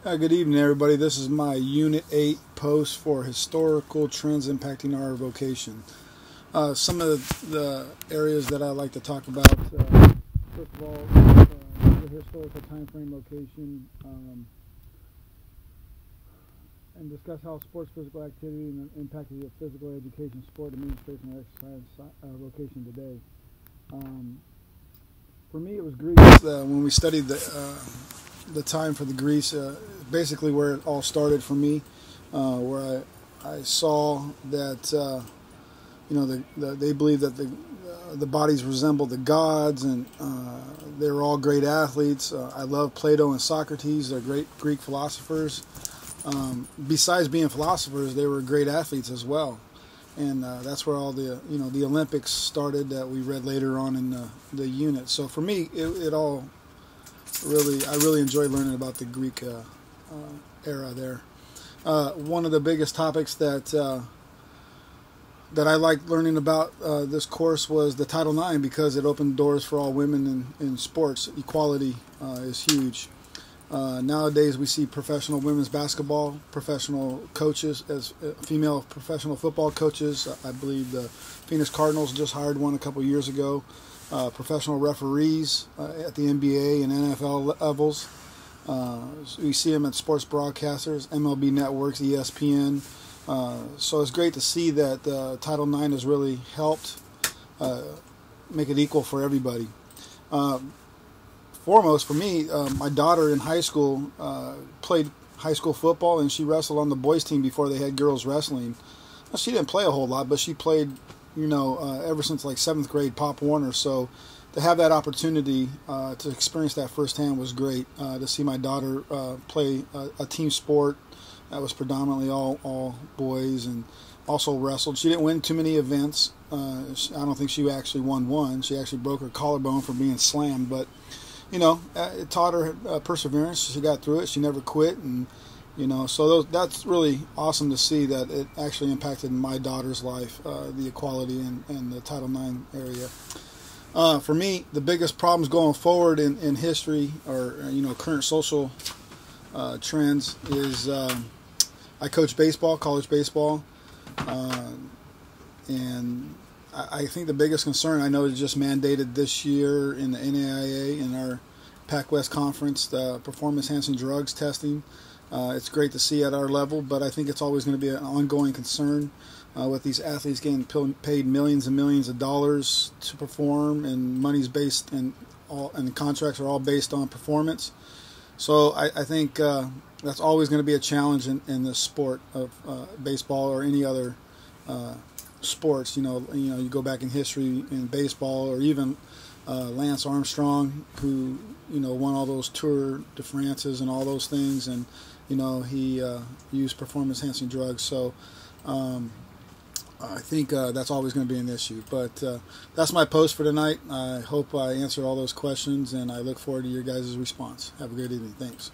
Good evening, everybody. This is my Unit 8 post for historical trends impacting our vocation. Some of the areas that I like to talk about, first of all, the historical time frame location, and discuss how sports physical activity impacted the physical education, sport, administration, and exercise location today. For me, it was Greece. When we studied the time for the Greece, basically where it all started for me, where I saw that they believed that the bodies resembled the gods, and they were all great athletes. I love Plato and Socrates; they're great Greek philosophers. Besides being philosophers, they were great athletes as well, and that's where all the Olympics started that we read later on in the unit. So for me, it all I really enjoyed learning about the Greek era there. One of the biggest topics that I liked learning about this course was the Title IX, because it opened doors for all women in sports. Equality is huge. Nowadays, we see professional women's basketball, professional coaches, as female professional football coaches. I believe the Phoenix Cardinals just hired one a couple years ago. Professional referees at the NBA and NFL levels. We see them at sports broadcasters, MLB networks, ESPN. So it's great to see that Title IX has really helped make it equal for everybody. Foremost for me, my daughter in high school played high school football, and she wrestled on the boys team before they had girls wrestling. Well, she didn't play a whole lot, but she played, ever since like 7th grade Pop Warner. So to have that opportunity to experience that firsthand was great. To see my daughter play a team sport that was predominantly all boys, and also wrestled. She didn't win too many events. I don't think she actually won one. She actually broke her collarbone from being slammed, but it taught her perseverance. She got through it. She never quit, and so that's really awesome to see that it actually impacted my daughter's life, the equality and the Title IX area. For me, the biggest problems going forward in history, or current social trends, is I coach baseball, college baseball, and I think the biggest concern, I know, is just mandated this year in the NAIA and our Pac-West Conference, the performance-enhancing drugs testing. It's great to see at our level, but I think it's always going to be an ongoing concern with these athletes getting paid millions and millions of dollars to perform, and money's based, and the contracts are all based on performance. So I think that's always going to be a challenge in the sport of baseball or any other sports. You go back in history in baseball, or even Lance Armstrong, who won all those Tour de France's and all those things, and he used performance-enhancing drugs. So I think that's always going to be an issue. But that's my post for tonight. I hope I answered all those questions, and I look forward to your guys' response. Have a good evening. Thanks.